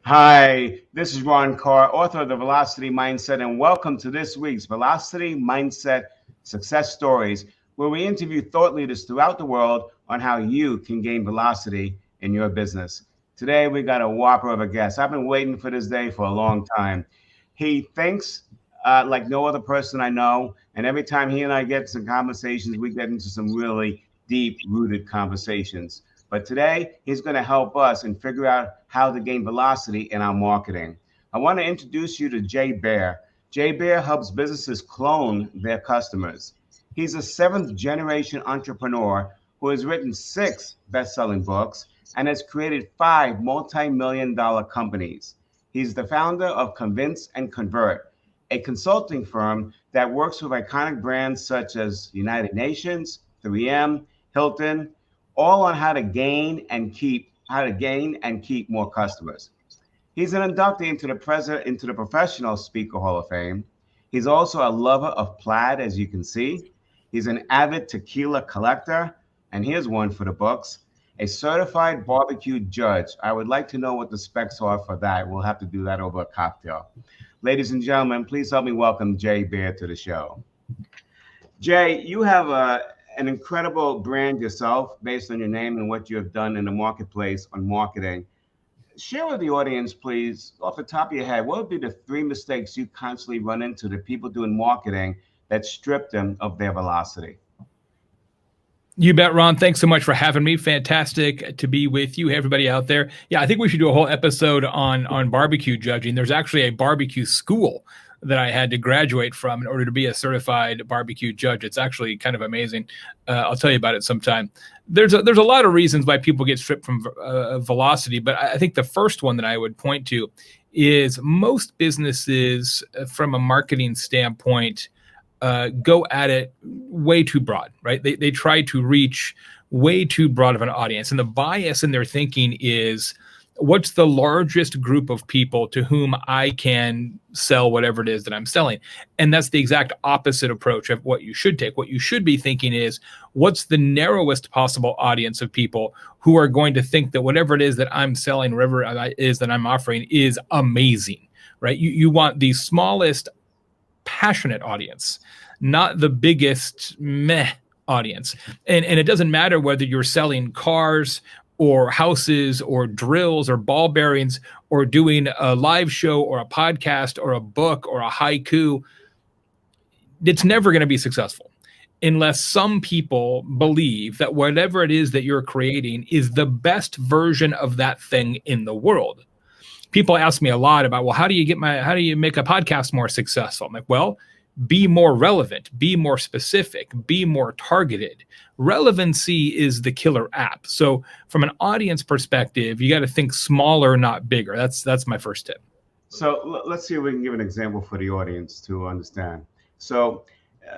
Hi, this is Ron Carr, author of The Velocity Mindset, and welcome to this week's Velocity Mindset Success Stories, where we interview thought leaders throughout the world on how you can gain velocity in your business. Today, we got a whopper of a guest. I've been waiting for this day for a long time. He thinks like no other person I know, and every time he and I get some conversations, we get into some really deep-rooted conversations. But today, he's going to help us and figure out how to gain velocity in our marketing. I want to introduce you to Jay Baer. Jay Baer helps businesses clone their customers. He's a seventh generation entrepreneur who has written 6 best-selling books and has created 5 multi-million dollar companies. He's the founder of Convince and Convert, a consulting firm that works with iconic brands such as United Nations, 3M, Hilton, all on how to gain and keep more customers. He's an inductee into the Professional Speaker Hall of Fame. He's also a lover of plaid, as you can see. He's an avid tequila collector, and here's one for the books: a certified barbecue judge. I would like to know what the specs are for that. We'll have to do that over a cocktail. Ladies and gentlemen, please help me welcome Jay Baer to the show. Jay, you have an incredible brand yourself based on your name and what you have done in the marketplace on marketing. Share with the audience, please, off the top of your head, what would be the 3 mistakes you constantly run into that people do in marketing that strip them of their velocity? You bet, Ron. Thanks so much for having me. Fantastic to be with you. Hey, everybody out there. Yeah, I think we should do a whole episode on barbecue judging. There's actually a barbecue school that I had to graduate from in order to be a certified barbecue judge. It's actually kind of amazing. I'll tell you about it sometime. There's a lot of reasons why people get stripped from velocity, but I think the first one that I would point to is most businesses, from a marketing standpoint, go at it way too broad, right? They try to reach way too broad of an audience. And the bias in their thinking is, what's the largest group of people to whom I can sell whatever it is that I'm selling? And that's the exact opposite approach of what you should take. What you should be thinking is, what's the narrowest possible audience of people who are going to think that whatever it is that I'm selling, whatever it is that I'm offering, is amazing, right? You want the smallest passionate audience, not the biggest meh audience. And it doesn't matter whether you're selling cars or houses or drills or ball bearings or doing a live show or a podcast or a book or a haiku. It's never going to be successful unless some people believe that whatever it is that you're creating is the best version of that thing in the world. People ask me a lot about, well, how do you make a podcast more successful? I'm like, well, be more relevant, be more specific, be more targeted. Relevancy is the killer app. So from an audience perspective, you got to think smaller, not bigger. That's my first tip. So let's see if we can give an example for the audience to understand. So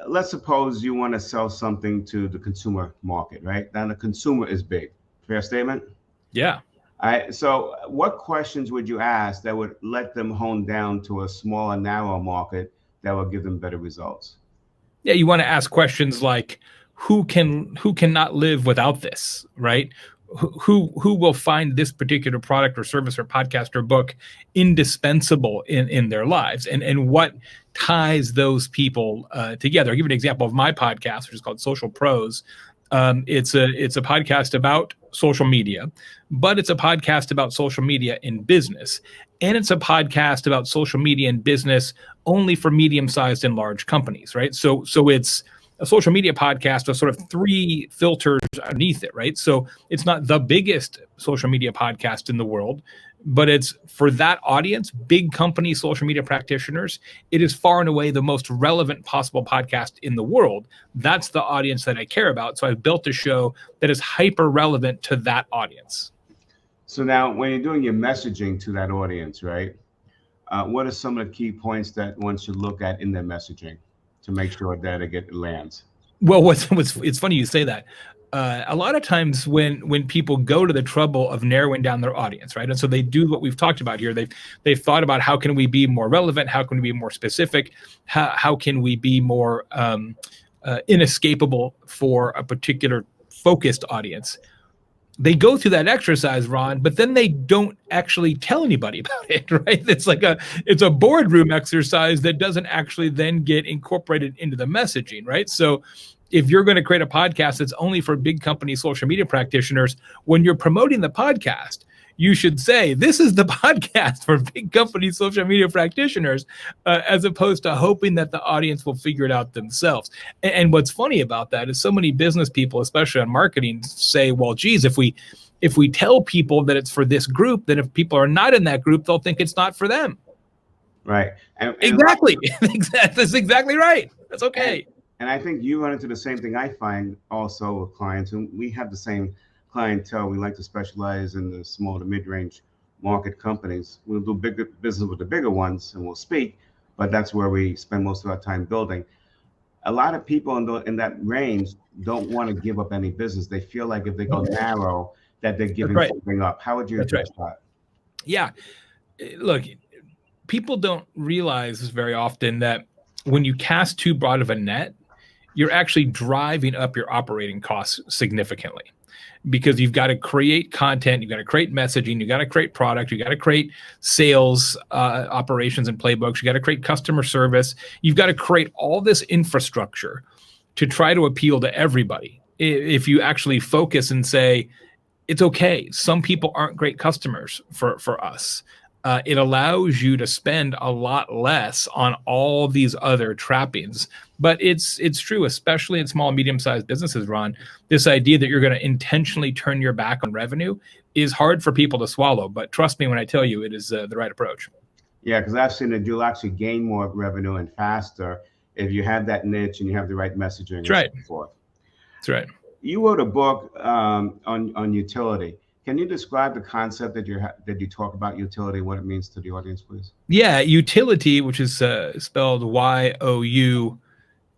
let's suppose you want to sell something to the consumer market, right? Now the consumer is big. Fair statement? Yeah. All right. So what questions would you ask that would let them hone down to a smaller, narrow market that will give them better results? Yeah, you want to ask questions like, who cannot live without this, right? Who will find this particular product or service or podcast or book indispensable in their lives, and what ties those people together? I'll give you an example of my podcast, which is called Social Pros. It's a podcast about social media, but it's a podcast about social media in business. And it's a podcast about social media in business only for medium-sized and large companies, right? So it's a social media podcast with sort of 3 filters underneath it, right? So it's not the biggest social media podcast in the world, but it's, for that audience, big company social media practitioners, it is far and away the most relevant possible podcast in the world. That's the audience that I care about. So I've built a show that is hyper relevant to that audience. So now when you're doing your messaging to that audience, right, what are some of the key points that one should look at in their messaging to make sure that it lands? Well, it's funny you say that. A lot of times when people go to the trouble of narrowing down their audience, right? And so they do what we've talked about here. They've thought about, how can we be more relevant? How can we be more specific? How can we be more inescapable for a particular focused audience? they go through that exercise, Ron, but then they don't actually tell anybody about it, right? It's a boardroom exercise that doesn't actually then get incorporated into the messaging, right? So if you're going to create a podcast that's only for big company social media practitioners, when you're promoting the podcast, you should say, this is the podcast for big company social media practitioners, as opposed to hoping that the audience will figure it out themselves. And what's funny about that is so many business people, especially on marketing, say, well, geez, if we tell people that it's for this group, then if people are not in that group, they'll think it's not for them. Right. And exactly. That's exactly right. That's okay. And I think you run into the same thing I find also with clients, and we have the same clientele. We like to specialize in the small to mid-range market companies. We'll do bigger business with the bigger ones and we'll speak, but that's where we spend most of our time building. A lot of people in that range don't want to give up any business. They feel like if they go narrow, that they're giving something up. How would you address that? Yeah. Look, people don't realize very often that when you cast too broad of a net, you're actually driving up your operating costs significantly, because you've got to create content, you've got to create messaging, you've got to create product, you've got to create sales operations and playbooks, you got to create customer service, you've got to create all this infrastructure to try to appeal to everybody. If you actually focus and say, it's okay, some people aren't great customers for us. It allows you to spend a lot less on all these other trappings. But it's true, especially in small and medium-sized businesses, Ron, this idea that you're going to intentionally turn your back on revenue is hard for people to swallow. But trust me when I tell you, it is the right approach. Yeah, because I've seen that you'll actually gain more revenue and faster if you have that niche and you have the right messaging. That's right. And so forth. That's right. You wrote a book on Youtility. Can you describe the concept that you talk about Youtility, what it means to the audience, please? Yeah, Youtility, which is spelled Youtility,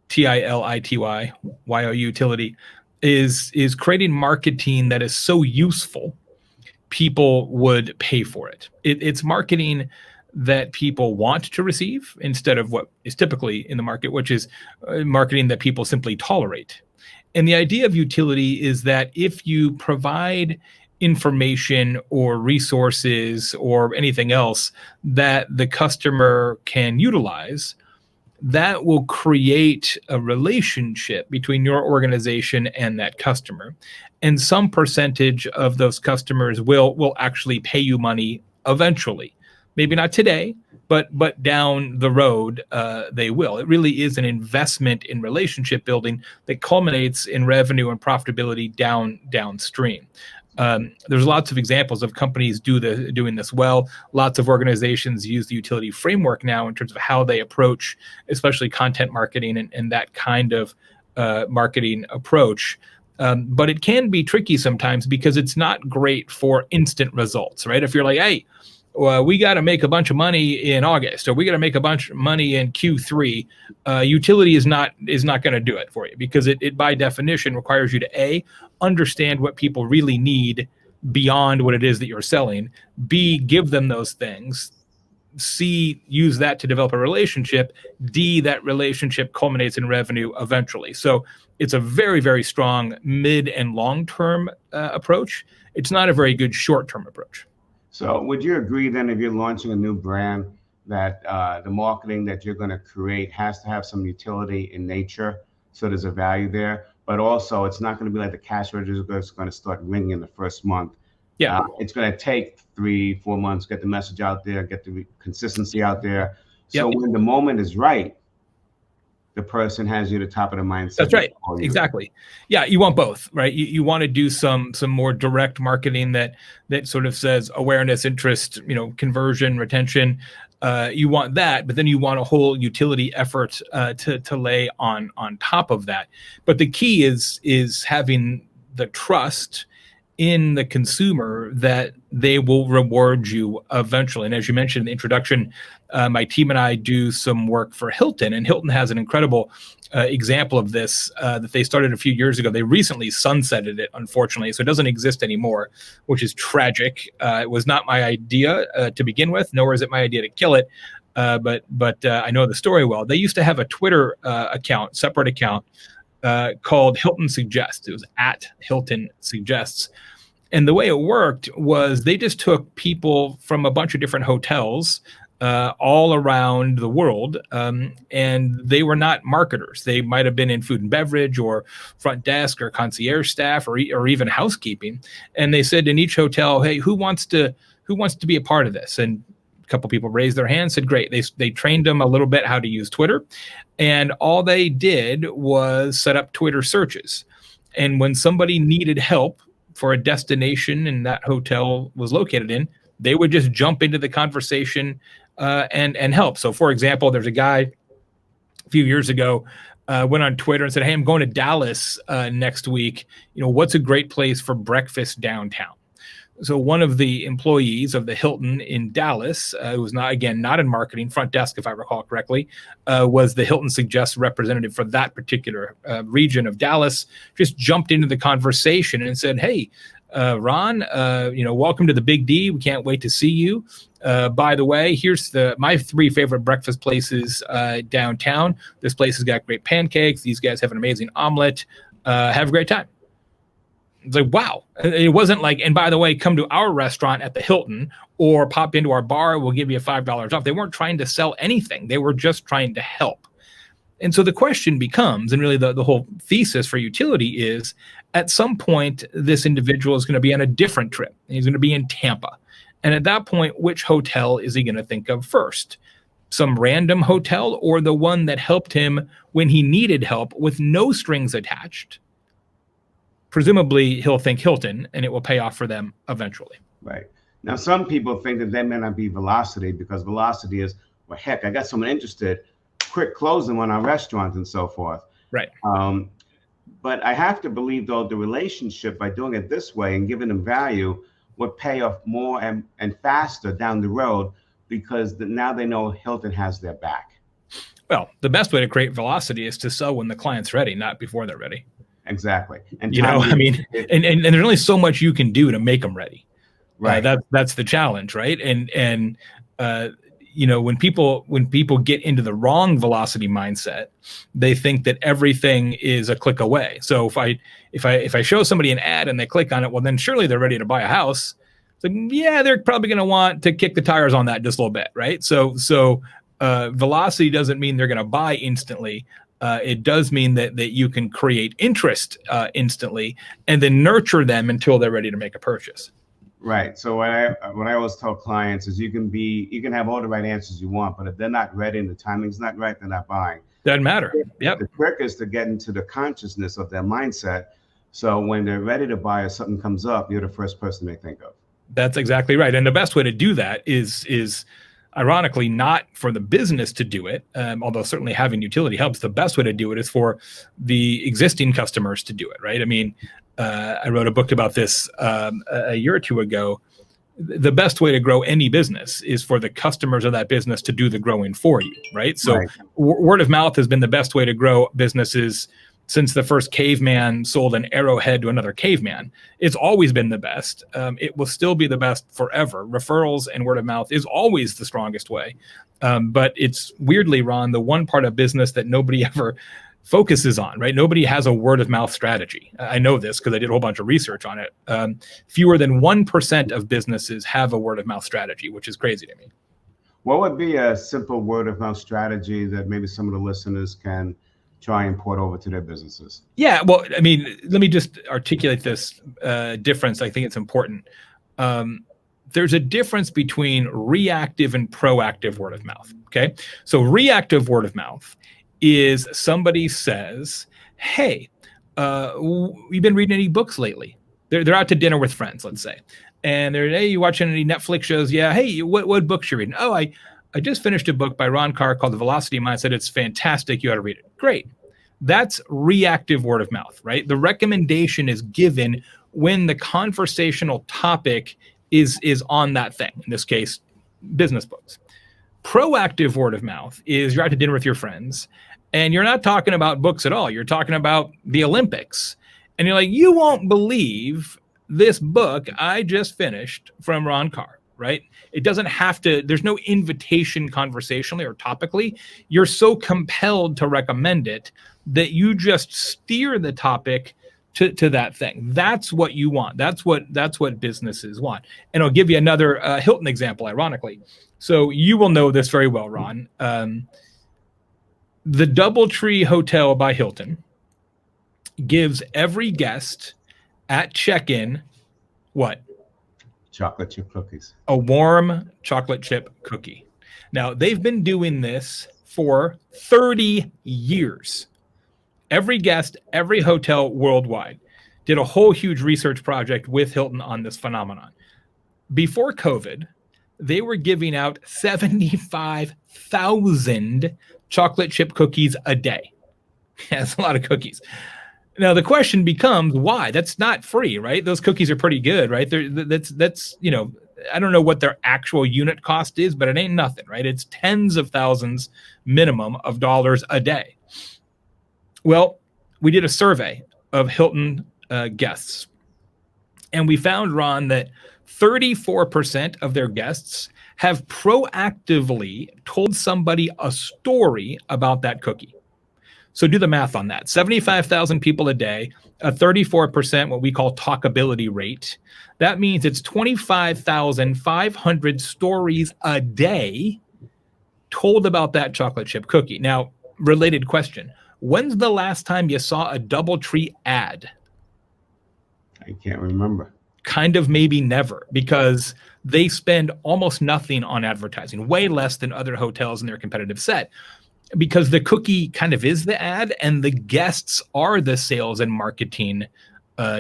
Youtility, is creating marketing that is so useful, people would pay for it. It's marketing that people want to receive instead of what is typically in the market, which is marketing that people simply tolerate. And the idea of Youtility is that if you provide information or resources or anything else that the customer can utilize, that will create a relationship between your organization and that customer. And some percentage of those customers will actually pay you money eventually. Maybe not today, but down the road, they will. It really is an investment in relationship building that culminates in revenue and profitability downstream. There's lots of examples of companies doing this well. Lots of organizations use the Youtility framework now in terms of how they approach, especially content marketing and that kind of marketing approach. But it can be tricky sometimes because it's not great for instant results, right? If you're like, hey, we got to make a bunch of money in August, or we got to make a bunch of money in Q3. Youtility is not going to do it for you, because it by definition requires you to understand what people really need beyond what it is that you're selling. B, give them those things. C, use that to develop a relationship. D, that relationship culminates in revenue eventually. So it's a very, very strong mid and long-term approach. It's not a very good short-term approach. So would you agree then, if you're launching a new brand, that the marketing that you're going to create has to have some utility in nature, so there's a value there, but also it's not going to be like the cash register that's going to start ringing in the first month. Yeah, it's going to take 3-4 months, get the message out there, get the consistency out there. So when the moment is right, the person has you at the top of the mindset. That's right. Exactly. Yeah, you want both, right? You want to do some more direct marketing that sort of says awareness, interest, conversion, retention. You want that, but then you want a whole utility effort to lay on top of that. But the key is having the trust in the consumer that they will reward you eventually. And as you mentioned in the introduction, my team and I do some work for Hilton, and Hilton has an incredible example of this that they started a few years ago. They recently sunsetted it, unfortunately, so it doesn't exist anymore, which is tragic. It was not my idea to begin with, nor is it my idea to kill it. But I know the story well. They used to have a Twitter separate account, called Hilton Suggests. It was at Hilton Suggests. And the way it worked was they just took people from a bunch of different hotels all around the world, and they were not marketers. They might have been in food and beverage or front desk or concierge staff or even housekeeping. And they said in each hotel, "Hey, who wants to be a part of this?" And a couple people raised their hands, said, "Great." They trained them a little bit how to use Twitter, and all they did was set up Twitter searches. And when somebody needed help for a destination and that hotel was located in, they would just jump into the conversation and help. So, for example, there's a guy a few years ago went on Twitter and said, "Hey, I'm going to Dallas next week. What's a great place for breakfast downtown?" So one of the employees of the Hilton in Dallas, who was not in marketing, front desk, if I recall correctly, was the Hilton Suggest representative for that particular region of Dallas, just jumped into the conversation and said, "Hey, Ron, welcome to the Big D. We can't wait to see you. By the way, here's my 3 favorite breakfast places downtown. This place has got great pancakes. These guys have an amazing omelet. Have a great time." It's like, wow. It wasn't like, "And by the way, come to our restaurant at the Hilton or pop into our bar. We'll give you $5 off." They weren't trying to sell anything. They were just trying to help. And so the question becomes, and really the whole thesis for Youtility is, at some point, this individual is going to be on a different trip. He's going to be in Tampa. And at that point, which hotel is he going to think of first? Some random hotel or the one that helped him when he needed help with no strings attached? Presumably, he'll think Hilton, and it will pay off for them eventually. Right. Now, some people think that may not be velocity, because velocity is, well, heck, I got someone interested, quick close them on our restaurant and so forth. Right. But I have to believe, though, the relationship, by doing it this way and giving them value, would pay off more and faster down the road, because now they know Hilton has their back. Well, the best way to create velocity is to sell when the client's ready, not before they're ready. Exactly. And and there's only so much you can do to make them ready. Right. That's the challenge, right? And when people get into the wrong velocity mindset, they think that everything is a click away. So if I show somebody an ad and they click on it, well, then surely they're ready to buy a house. So yeah, they're probably going to want to kick the tires on that just a little bit, right? So velocity doesn't mean they're going to buy instantly. It does mean that you can create interest instantly and then nurture them until they're ready to make a purchase. Right. So what I always tell clients is you can have all the right answers you want, but if they're not ready and the timing's not right, they're not buying. Doesn't matter. Yep. The trick is to get into the consciousness of their mindset. So when they're ready to buy or something comes up, you're the first person they think of. That's exactly right. And the best way to do that is ironically not for the business to do it, although certainly having Youtility helps. The best way to do it is for the existing customers to do it, right? I mean, I wrote a book about this a year or two ago. The best way to grow any business is for the customers of that business to do the growing for you, right? So right. Word of mouth has been the best way to grow businesses since the first caveman sold an arrowhead to another caveman. It's always been the best. It will still be the best forever. Referrals and word of mouth is always the strongest way. But it's weirdly, Ron, the one part of business that nobody ever focuses on, right? Nobody has a word of mouth strategy. I know this because I did a whole bunch of research on it. Fewer than 1% of businesses have a word of mouth strategy, which is crazy to me. What would be a simple word of mouth strategy that maybe some of the listeners can try and port over to their businesses? Yeah, well, I mean, let me just articulate this difference. I think it's important. There's a difference between reactive and proactive word of mouth, okay? So reactive word of mouth is somebody says, "Hey, we've been reading any books lately?" They're out to dinner with friends, let's say. And they're, "Hey, you watching any Netflix shows?" "Yeah." "Hey, what books you reading?" "Oh, I just finished a book by Ron Carr called The Velocity Mindset. It's fantastic. You ought to read it." Great. That's reactive word of mouth, right? The recommendation is given when the conversational topic is on that thing. In this case, business books. Proactive word of mouth is you're out to dinner with your friends and you're not talking about books at all. You're talking about the Olympics. And you're like, "You won't believe this book I just finished from Ron Carr," right? It doesn't have to, there's no invitation conversationally or topically. You're so compelled to recommend it that you just steer the topic to that thing. That's what you want. That's what businesses want. And I'll give you another Hilton example, ironically. So you will know this very well, Ron. The DoubleTree Hotel by Hilton gives every guest at check-in what? Chocolate chip cookies. A warm chocolate chip cookie. Now, they've been doing this for 30 years. Every guest, every hotel worldwide did a whole huge research project with Hilton on this phenomenon. Before COVID, they were giving out 75,000 chocolate chip cookies a day. That's a lot of cookies. Now, the question becomes why? That's not free, right? Those cookies are pretty good, right? That's I don't know what their actual unit cost is, but it ain't nothing, right? It's tens of thousands minimum of dollars a day. Well, we did a survey of Hilton guests, and we found, Ron, that 34% of their guests have proactively told somebody a story about that cookie. So do the math on that. 75,000 people a day, a 34% what we call talkability rate. That means it's 25,500 stories a day told about that chocolate chip cookie. Now, related question. When's the last time you saw a DoubleTree ad? I can't remember. Kind of maybe never, because they spend almost nothing on advertising, way less than other hotels in their competitive set, because the cookie kind of is the ad and the guests are the sales and marketing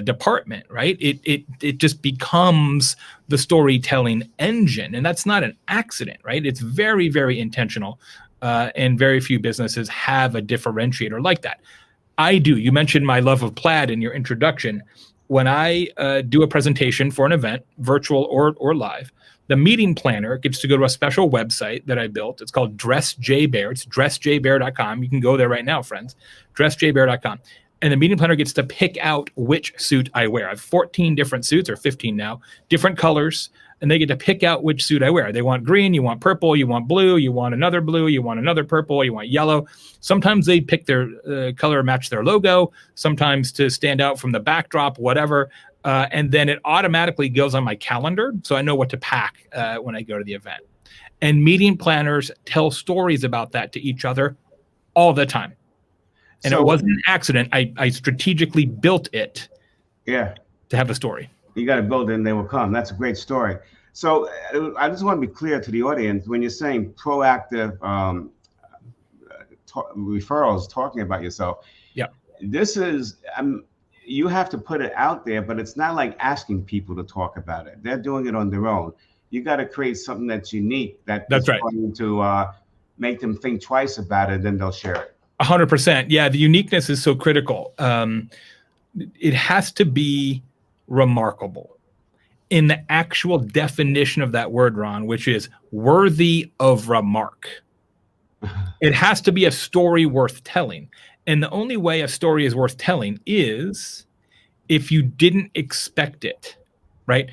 department, right? It just becomes the storytelling engine, and that's not an accident, right? It's very, very intentional. And very few businesses have a differentiator like that. I do. You mentioned my love of plaid in your introduction. When I do a presentation for an event, virtual or live, the meeting planner gets to go to a special website that I built. It's called Dress Jay Baer. It's dressjaybaer.com. You can go there right now, friends. Dressjaybaer.com. And the meeting planner gets to pick out which suit I wear. I have 14 different suits, or 15 now, different colors. And they get to pick out which suit I wear. They want green, you want purple, you want blue, you want another blue, you want another purple, you want yellow. Sometimes they pick their color match their logo, sometimes to stand out from the backdrop, whatever. And then it automatically goes on my calendar, so I know what to pack when I go to the event. And meeting planners tell stories about that to each other all the time. And it wasn't an accident. I strategically built it to have a story. You got to build it and they will come. That's a great story. So I just want to be clear to the audience, when you're saying proactive referrals, talking about yourself, this is, you have to put it out there, but it's not like asking people to talk about it. They're doing it on their own. You got to create something that's unique, that's right, going to make them think twice about it, then they'll share it. 100%. Yeah, the uniqueness is so critical. It has to be remarkable in the actual definition of that word, Ron, which is worthy of remark. It has to be a story worth telling. And the only way a story is worth telling is if you didn't expect it, right?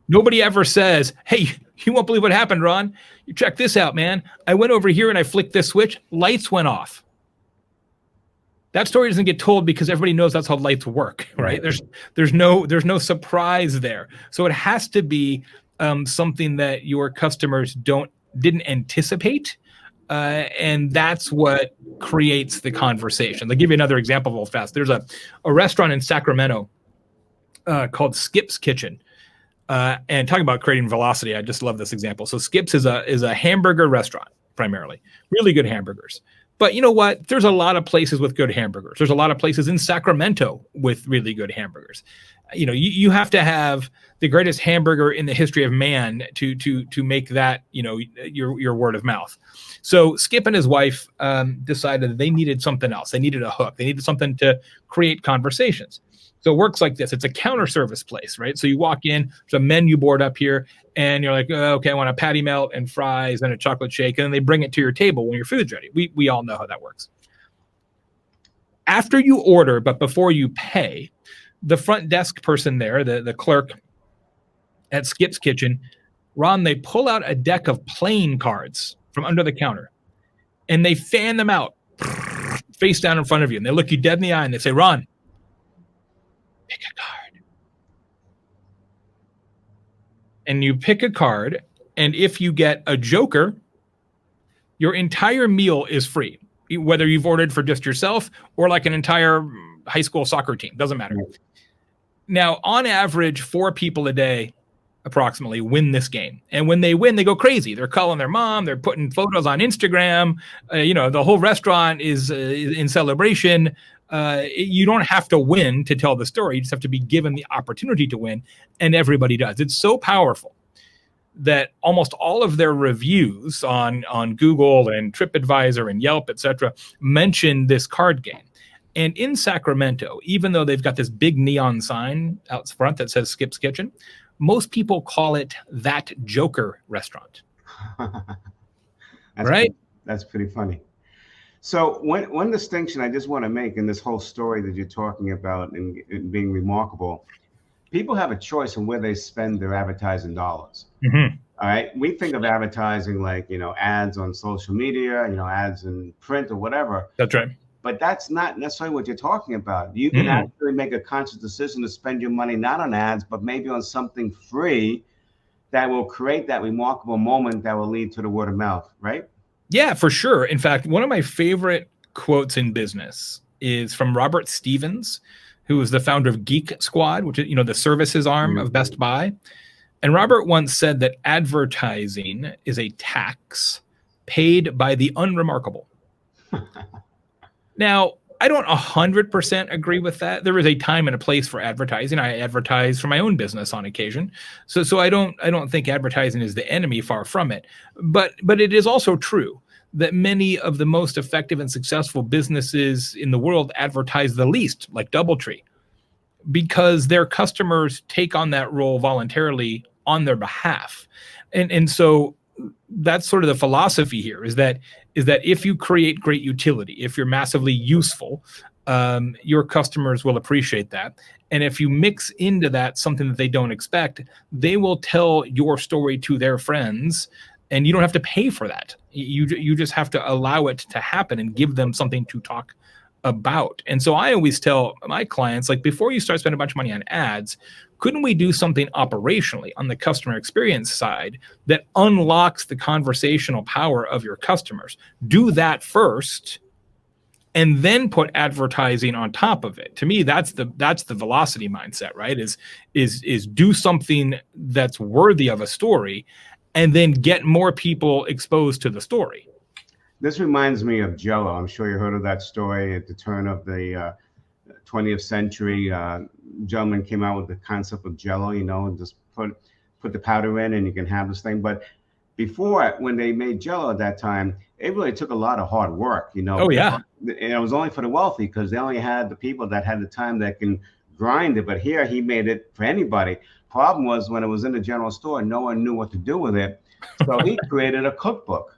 Nobody ever says, hey, you won't believe what happened, Ron. You check this out, man. I went over here and I flicked this switch. Lights went off. That story doesn't get told because everybody knows that's how lights work, right? There's no surprise there. So it has to be something that your customers didn't anticipate, and that's what creates the conversation. I'll give you another example real fast. There's a restaurant in Sacramento called Skip's Kitchen, and talking about creating velocity. I just love this example. So Skip's is a hamburger restaurant primarily, really good hamburgers. But you know what? There's a lot of places with good hamburgers. There's a lot of places in Sacramento with really good hamburgers. You know, you have to have the greatest hamburger in the history of man to make that, you know, your word of mouth. So Skip and his wife decided that they needed something else. They needed a hook. They needed something to create conversations. So it works like this. It's a counter service place, right? So you walk in, there's a menu board up here, and you're like, oh, okay, I want a patty melt and fries and a chocolate shake, and then they bring it to your table when your food's ready. We all know how that works. After you order, but before you pay, the front desk person there, the clerk at Skip's Kitchen, Ron, they pull out a deck of playing cards from under the counter, and they fan them out face down in front of you, and they look you dead in the eye, and they say, Ron, pick a card. And you pick a card, and if you get a joker, your entire meal is free, whether you've ordered for just yourself or like an entire high school soccer team. Doesn't matter. Right. Now, on average, 4 people a day approximately win this game. And when they win, they go crazy. They're calling their mom. They're putting photos on Instagram. The whole restaurant is in celebration. You don't have to win to tell the story. You just have to be given the opportunity to win. And everybody does. It's so powerful that almost all of their reviews on Google and TripAdvisor and Yelp, etc., mention this card game. And in Sacramento, even though they've got this big neon sign out front that says Skip's Kitchen, most people call it That Joker Restaurant. Right? That's pretty funny. So one distinction I just want to make in this whole story that you're talking about and being remarkable, people have a choice in where they spend their advertising dollars. Mm-hmm. All right. We think of advertising like, ads on social media, ads in print or whatever. That's right. But that's not necessarily what you're talking about. You can actually make a conscious decision to spend your money not on ads, but maybe on something free that will create that remarkable moment that will lead to the word of mouth, right? Yeah, for sure. In fact, one of my favorite quotes in business is from Robert Stevens, who is the founder of Geek Squad, which is, the services arm of Best Buy. And Robert once said that advertising is a tax paid by the unremarkable. Now, I don't 100% agree with that. There is a time and a place for advertising. I advertise for my own business on occasion. So I don't think advertising is the enemy, far from it. But it is also true that many of the most effective and successful businesses in the world advertise the least, like DoubleTree, because their customers take on that role voluntarily on their behalf. And so that's sort of the philosophy here is that if you create great utility, if you're massively useful, your customers will appreciate that. And if you mix into that something that they don't expect, they will tell your story to their friends, and you don't have to pay for that. You just have to allow it to happen and give them something to talk about. And so I always tell my clients, like, before you start spending a bunch of money on ads, couldn't we do something operationally on the customer experience side that unlocks the conversational power of your customers? Do that first, and then put advertising on top of it. To me, that's the velocity mindset, right? Is do something that's worthy of a story, and then get more people exposed to the story. This reminds me of Jell-O. I'm sure you heard of that story at the turn of the 20th century. Gentleman came out with the concept of Jell-O, and just put the powder in and you can have this thing. But before, when they made Jell-O at that time, it really took a lot of hard work, Oh, yeah. And it was only for the wealthy because they only had the people that had the time that can grind it. But here he made it for anybody. Problem was when it was in the general store, no one knew what to do with it. So he created a cookbook.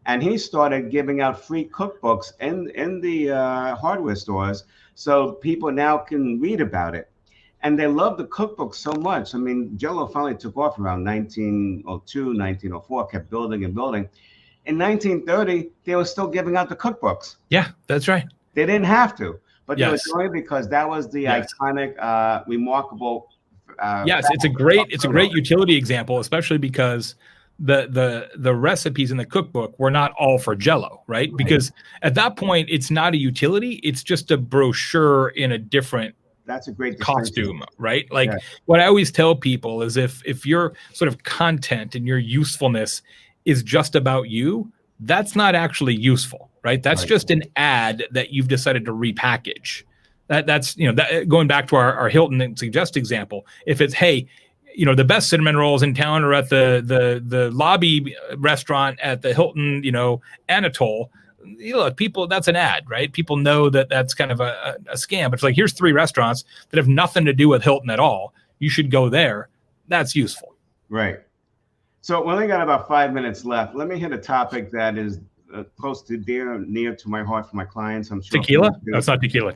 And he started giving out free cookbooks in the hardware stores, so people now can read about it. And they love the cookbook so much. I mean, Jell-O finally took off around 1902, 1904, kept building and building. In 1930, they were still giving out the cookbooks. Yeah, that's right. They didn't have to, but Yes. they were doing it because that was the iconic, remarkable. Yes, it's a great utility example, especially because the recipes in the cookbook were not all for Jell-O, right? Because at that point, it's not a utility; it's just a brochure in a different That's a great costume, right? Like what I always tell people is if your sort of content and your usefulness is just about you, that's not actually useful, right? That's just an ad that you've decided to repackage. That's going back to our Hilton and Suggest example. If it's, hey, the best cinnamon rolls in town are at the lobby restaurant at the Hilton, Anatole. Look, people, that's an ad, right? People know that that's kind of a scam. But it's like, here's 3 restaurants that have nothing to do with Hilton at all. You should go there. That's useful. Right. So we only got about 5 minutes left. Let me hit a topic that is close to near to my heart for my clients. I'm sure. Tequila? No, it's not tequila.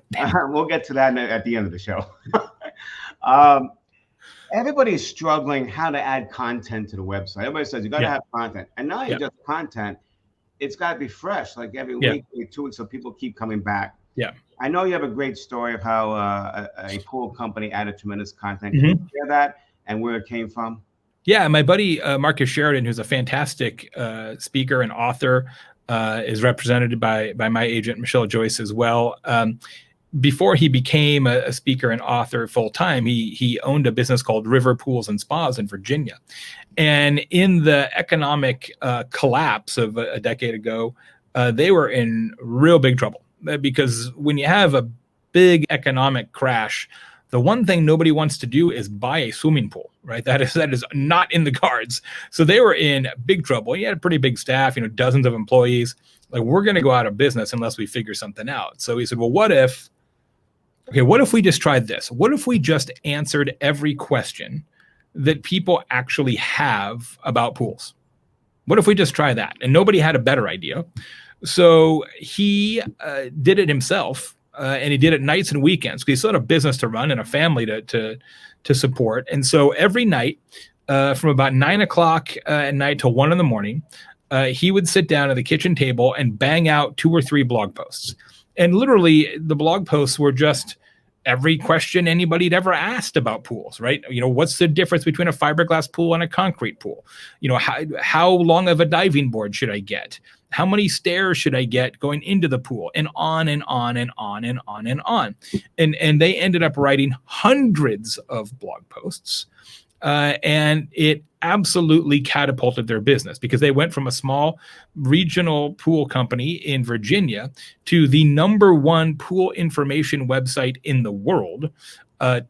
We'll get to that at the end of the show. Everybody's struggling how to add content to the website. Everybody says you got to have content, and not just content. It's got to be fresh, like every week, every 2 weeks, so people keep coming back. Yeah. I know you have a great story of how a pool company added tremendous content. Can Mhm. you share that and where it came from? Yeah, my buddy Marcus Sheridan, who's a fantastic speaker and author, is represented by my agent Michelle Joyce as well. Before he became a speaker and author full time, he owned a business called River Pools and Spas in Virginia. And in the economic collapse of a decade ago, they were in real big trouble because when you have a big economic crash, the one thing nobody wants to do is buy a swimming pool, right? That is not in the cards. So they were in big trouble. He had a pretty big staff, dozens of employees. Like, we're going to go out of business unless we figure something out. So he said, well, what if we just tried this? What if we just answered every question that people actually have about pools? What if we just try that? And nobody had a better idea. So he did it himself, and he did it nights and weekends because he still had a business to run and a family to support. And so every night, from about 9 o'clock at night till 1 in the morning, he would sit down at the kitchen table and bang out 2 or 3 blog posts. And literally, the blog posts were just every question anybody had ever asked about pools, right? What's the difference between a fiberglass pool and a concrete pool? How long of a diving board should I get? How many stairs should I get going into the pool? And on and on and on and on and on. And they ended up writing hundreds of blog posts. And it absolutely catapulted their business because they went from a small regional pool company in Virginia to the #1 pool information website in the world.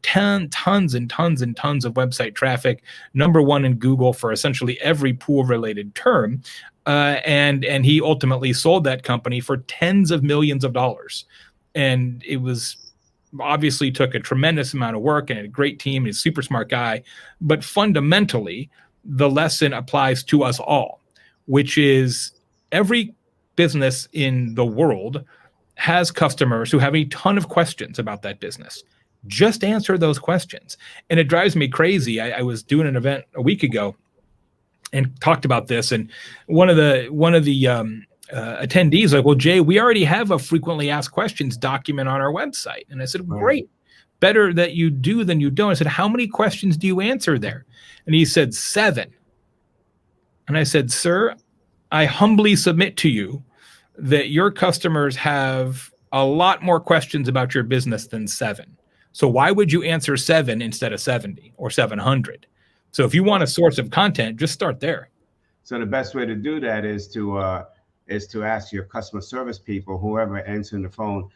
Tons and tons and tons of website traffic, #1 in Google for essentially every pool related term. And he ultimately sold that company for tens of millions of dollars. And it was obviously took a tremendous amount of work and a great team. He's a super smart guy. But fundamentally, the lesson applies to us all, which is every business in the world has customers who have a ton of questions about that business. Just answer those questions. And it drives me crazy. I was doing an event a week ago and talked about this. And one of the attendees like, well, Jay, we already have a frequently asked questions document on our website. And I said, great, better that you do than you don't. I said, how many questions do you answer there? And he said 7. And I said, sir, I humbly submit to you that your customers have a lot more questions about your business than 7. So why would you answer 7 instead of 70 or 700? So if you want a source of content, just start there. So the best way to do that is to ask your customer service people, whoever answering the phone,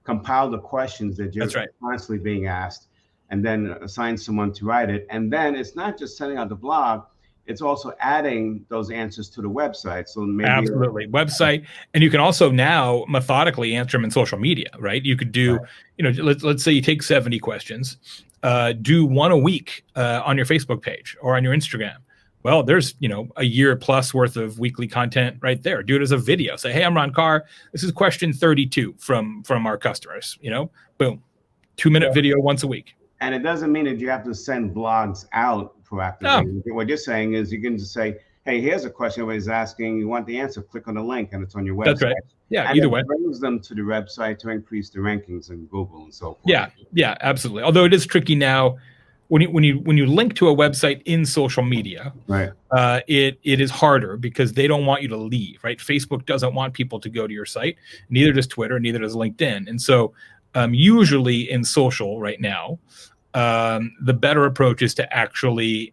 compile the questions that you're constantly being asked, and then assign someone to write it. And then it's not just sending out the blog, it's also adding those answers to the website. So maybe absolutely website, and you can also now methodically answer them in social media, right? You could do, let's say you take 70 questions, do 1 a week on your Facebook page or on your Instagram. Well, there's, a year plus worth of weekly content right there. Do it as a video. Say, hey, I'm Ron Carr. This is question 32 from our customers, boom, 2-minute video once a week. And it doesn't mean that you have to send blogs out proactively. No. What you're saying is you can just say, hey, here's a question everybody's asking. You want the answer, click on the link and it's on your website. That's right. Yeah, and either way. It brings them to the website to increase the rankings in Google and so forth. Yeah, absolutely. Although it is tricky now. When you link to a website in social media, right? It is harder because they don't want you to leave, right? Facebook doesn't want people to go to your site. Neither does Twitter. Neither does LinkedIn. And so usually in social right now, the better approach is to actually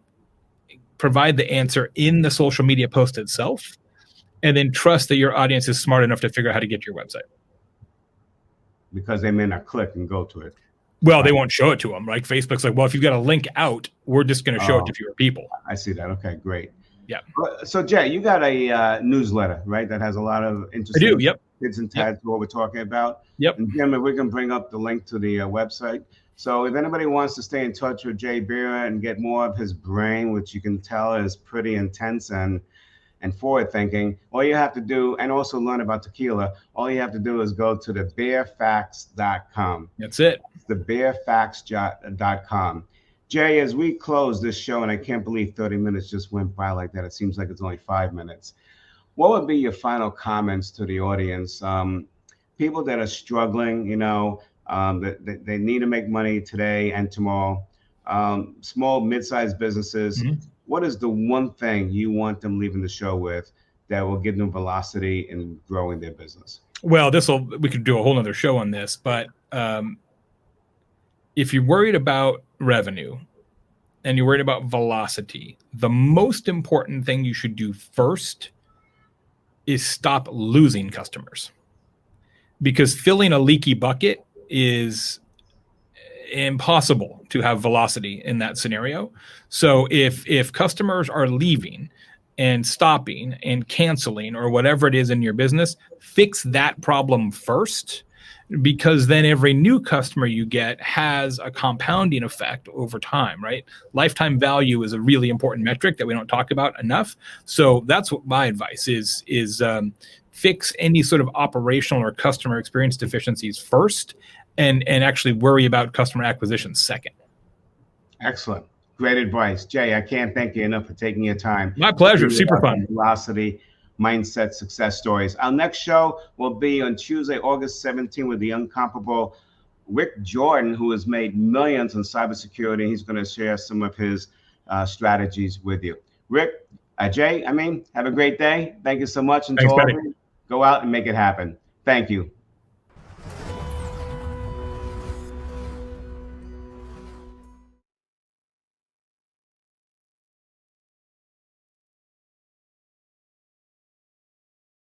provide the answer in the social media post itself, and then trust that your audience is smart enough to figure out how to get to your website. Because they may not click and go to it. Well, they won't show it to them. Like Facebook's like, well, if you've got a link out, we're just going to show it to fewer people. I see that. Okay, great. Yeah. So Jay, you got a newsletter, right? That has a lot of interesting tips and tags to what we're talking about. Yep. And Jim, we can bring up the link to the website. So if anybody wants to stay in touch with Jay Baer and get more of his brain, which you can tell is pretty intense and forward thinking, all you have to do, and also learn about tequila, all you have to do is go to the bearfacts.com. That's it. The bearfacts.com. Jay, as we close this show, and I can't believe 30 minutes just went by like that. It seems like it's only 5 minutes. What would be your final comments to the audience? people that are struggling, that they need to make money today and tomorrow, small, mid-sized businesses, what is the one thing you want them leaving the show with that will give them velocity in growing their business? Well, we could do a whole nother show on this, but if you're worried about revenue and you're worried about velocity, the most important thing you should do first is stop losing customers, because filling a leaky bucket is impossible to have velocity in that scenario. So if customers are leaving and stopping and canceling or whatever it is in your business, fix that problem first, because then every new customer you get has a compounding effect over time, right? Lifetime value is a really important metric that we don't talk about enough. So that's what my advice is fix any sort of operational or customer experience deficiencies first, and actually worry about customer acquisition second. Excellent. Great advice. Jay, I can't thank you enough for taking your time. My pleasure. Super fun. Velocity mindset success stories. Our next show will be on Tuesday, August 17th, with the incomparable Rick Jordan, who has made millions in cybersecurity. He's going to share some of his strategies with you. Rick, Jay, have a great day. Thank you so much. Thanks, buddy. Go out and make it happen. Thank you.